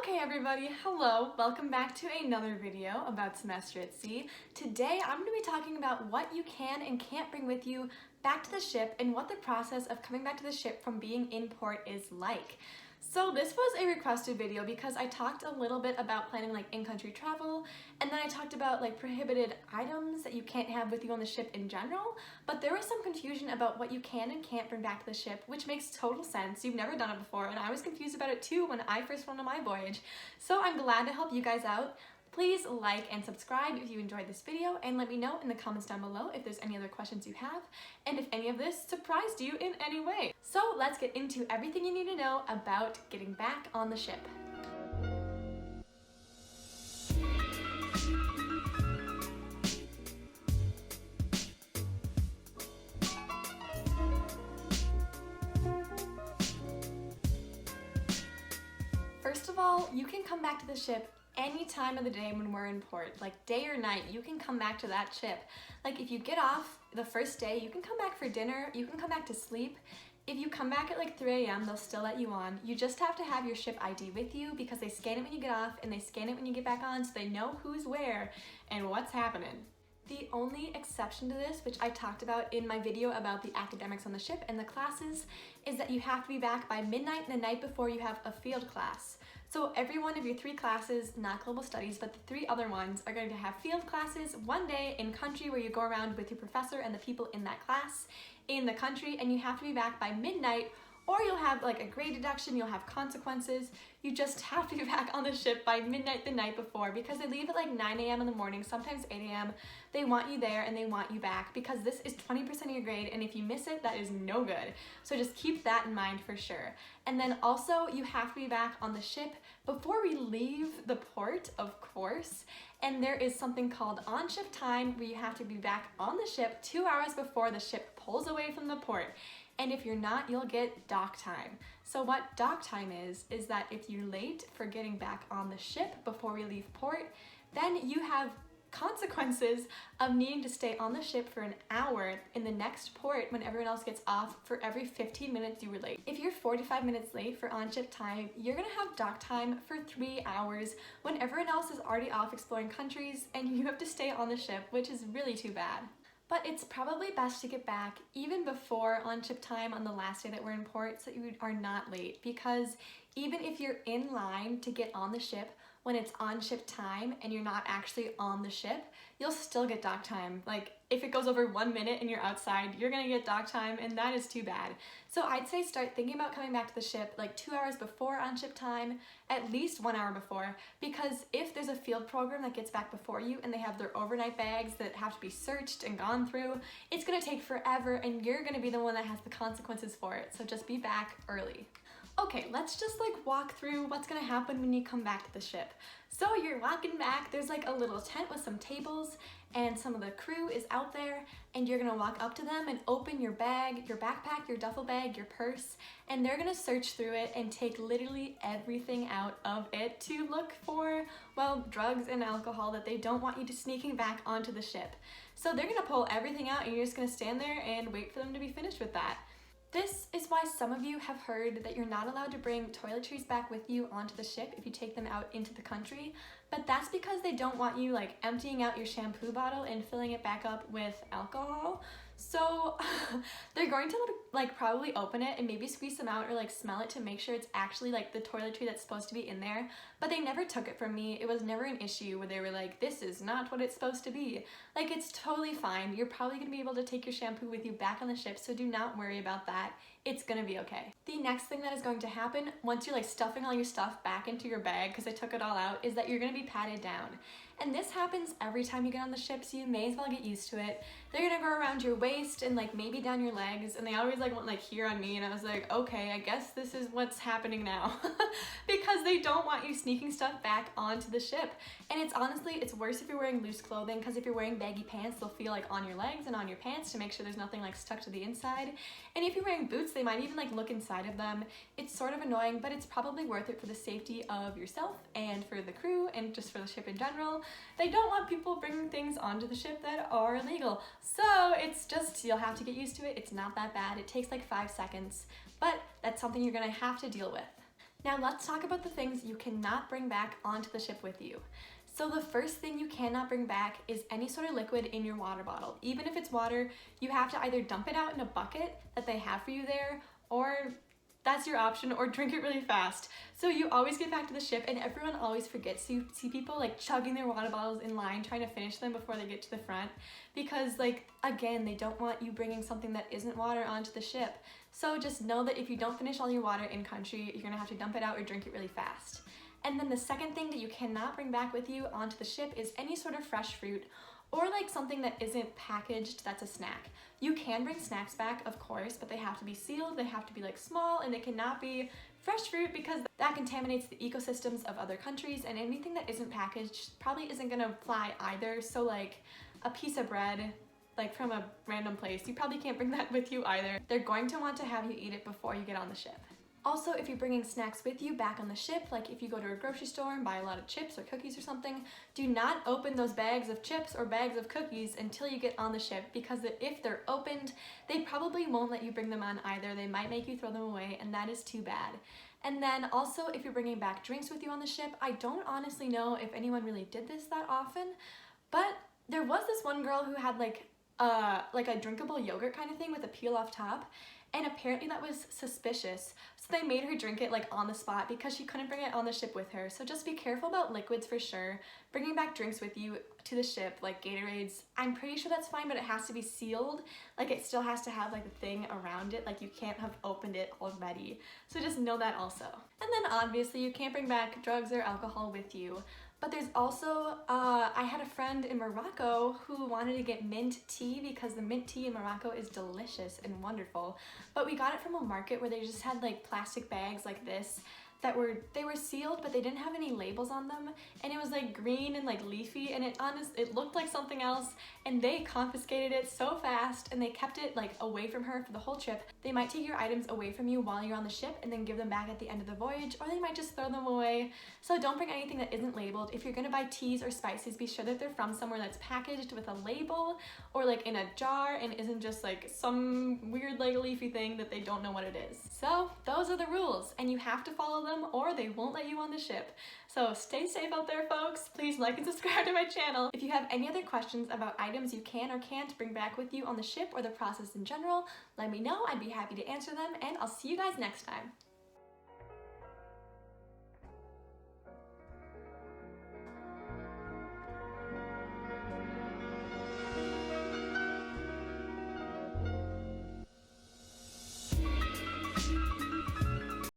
Okay everybody, hello! Welcome back to another video about semester at sea. Today I'm going to be talking about what you can and can't bring with you back to the ship and what the process of coming back to the ship from being in port is like. So this was a requested video because I talked a little bit about planning like in-country travel, and then I talked about like prohibited items that you can't have with you on the ship in general, but there was some confusion about what you can and can't bring back to the ship, which makes total sense. You've never done it before, and I was confused about it too when I first went on my voyage. So I'm glad to help you guys out. Please like and subscribe if you enjoyed this video, and let me know in the comments down below if there's any other questions you have and if any of this surprised you in any way. So let's get into everything you need to know about getting back on the ship. First of all, you can come back to the ship any time of the day when we're in port, like day or night. You can come back to that ship. Like if you get off the first day, you can come back for dinner, you can come back to sleep. If you come back at like 3 a.m., they'll still let you on. You just have to have your ship ID with you because they scan it when you get off and they scan it when you get back on, so they know who's where and what's happening. The only exception to this, which I talked about in my video about the academics on the ship and the classes, is that you have to be back by midnight the night before you have a field class. So every one of your 3 classes, not global studies, but the 3 other ones are going to have field classes one day in country where you go around with your professor and the people in that class in the country, and you have to be back by midnight, or you'll have like a grade deduction, you'll have consequences. You just have to be back on the ship by midnight the night before because they leave at like 9 a.m. in the morning, sometimes 8 a.m. They want you there and they want you back because this is 20% of your grade, and if you miss it, that is no good. So just keep that in mind for sure. And then also you have to be back on the ship before we leave the port, of course. And there is something called on-ship time where you have to be back on the ship 2 hours before the ship pulls away from the port. And if you're not, you'll get dock time. So what dock time is that if you're late for getting back on the ship before we leave port, then you have consequences of needing to stay on the ship for an hour in the next port when everyone else gets off for every 15 minutes you were late. If you're 45 minutes late for on-ship time, you're gonna have dock time for 3 hours when everyone else is already off exploring countries and you have to stay on the ship, which is really too bad. But it's probably best to get back even before on-ship time on the last day that we're in port so you are not late, because even if you're in line to get on the ship when it's on-ship time and you're not actually on the ship, you'll still get dock time. Like if it goes over 1 minute and you're outside, you're gonna get dock time, and that is too bad. So I'd say start thinking about coming back to the ship like 2 hours before on-ship time, at least 1 hour before, because if there's a field program that gets back before you and they have their overnight bags that have to be searched and gone through, it's gonna take forever and you're gonna be the one that has the consequences for it. So just be back early. Okay, let's just like walk through what's gonna happen when you come back to the ship. So you're walking back, there's like a little tent with some tables and some of the crew is out there, and you're gonna walk up to them and open your bag, your backpack, your duffel bag, your purse, and they're gonna search through it and take literally everything out of it to look for, well, drugs and alcohol that they don't want you to sneaking back onto the ship. So they're gonna pull everything out and you're just gonna stand there and wait for them to be finished with that. This is why some of you have heard that you're not allowed to bring toiletries back with you onto the ship if you take them out into the country, but that's because they don't want you like emptying out your shampoo bottle and filling it back up with alcohol. So they're going to like probably open it and maybe squeeze some out or like smell it to make sure it's actually like the toiletry that's supposed to be in there, but they never took it from me. It was never an issue where they were like, this is not what it's supposed to be. Like it's totally fine. You're probably gonna be able to take your shampoo with you back on the ship, so do not worry about that. It's gonna be okay. The next thing that is going to happen once you're like stuffing all your stuff back into your bag because I took it all out is that you're gonna be patted down. And this happens every time you get on the ship, so you may as well get used to it. They're gonna go around your waist and like maybe down your legs, and they always like went like here on me, and I was like, okay, I guess this is what's happening now. Because they don't want you sneaking stuff back onto the ship. And it's honestly, it's worse if you're wearing loose clothing, because if you're wearing baggy pants, they'll feel like on your legs and on your pants to make sure there's nothing like stuck to the inside. And if you're wearing boots, they might even like look inside of them. It's sort of annoying, but it's probably worth it for the safety of yourself and for the crew and just for the ship in general. They don't want people bringing things onto the ship that are illegal. So it's just, you'll have to get used to it. It's not that bad. It takes like 5 seconds, but that's something you're gonna have to deal with. Now let's talk about the things you cannot bring back onto the ship with you. So the first thing you cannot bring back is any sort of liquid in your water bottle. Even if it's water, you have to either dump it out in a bucket that they have for you there, or that's your option, or drink it really fast. So you always get back to the ship and everyone always forgets. So you see people like chugging their water bottles in line, trying to finish them before they get to the front, because like, again, they don't want you bringing something that isn't water onto the ship. So just know that if you don't finish all your water in country, you're gonna have to dump it out or drink it really fast. And then the second thing that you cannot bring back with you onto the ship is any sort of fresh fruit or like something that isn't packaged that's a snack. You can bring snacks back, of course, but they have to be sealed, they have to be like small, and they cannot be fresh fruit because that contaminates the ecosystems of other countries, and anything that isn't packaged probably isn't gonna fly either. So like a piece of bread, like from a random place, you probably can't bring that with you either. They're going to want to have you eat it before you get on the ship. Also, if you're bringing snacks with you back on the ship, like if you go to a grocery store and buy a lot of chips or cookies or something, do not open those bags of chips or bags of cookies until you get on the ship, because if they're opened, they probably won't let you bring them on either. They might make you throw them away, and that is too bad. And then also, if you're bringing back drinks with you on the ship, I don't honestly know if anyone really did this that often, but there was this one girl who had like a drinkable yogurt kind of thing with a peel off top, and apparently that was suspicious. So they made her drink it like on the spot because she couldn't bring it on the ship with her. So just be careful about liquids for sure. Bringing back drinks with you to the ship, like Gatorades, I'm pretty sure that's fine, but it has to be sealed. Like it still has to have like a thing around it. Like you can't have opened it already. So just know that also. And then obviously you can't bring back drugs or alcohol with you. But there's also, I had a friend in Morocco who wanted to get mint tea because the mint tea in Morocco is delicious and wonderful. But we got it from a market where they just had like plastic bags like this that were sealed, but they didn't have any labels on them, and it was like green and like leafy, and it looked like something else, and they confiscated it so fast, and they kept it like away from her for the whole trip. They might take your items away from you while you're on the ship and then give them back at the end of the voyage, or they might just throw them away. So don't bring anything that isn't labeled. If you're gonna buy teas or spices, be sure that they're from somewhere that's packaged with a label or like in a jar and isn't just like some weird like leafy thing that they don't know what it is. So those are the rules, and you have to follow them or they won't let you on the ship. So stay safe out there, folks. Please like and subscribe to my channel. If you have any other questions about items you can or can't bring back with you on the ship or the process in general, let me know. I'd be happy to answer them, and I'll see you guys next time.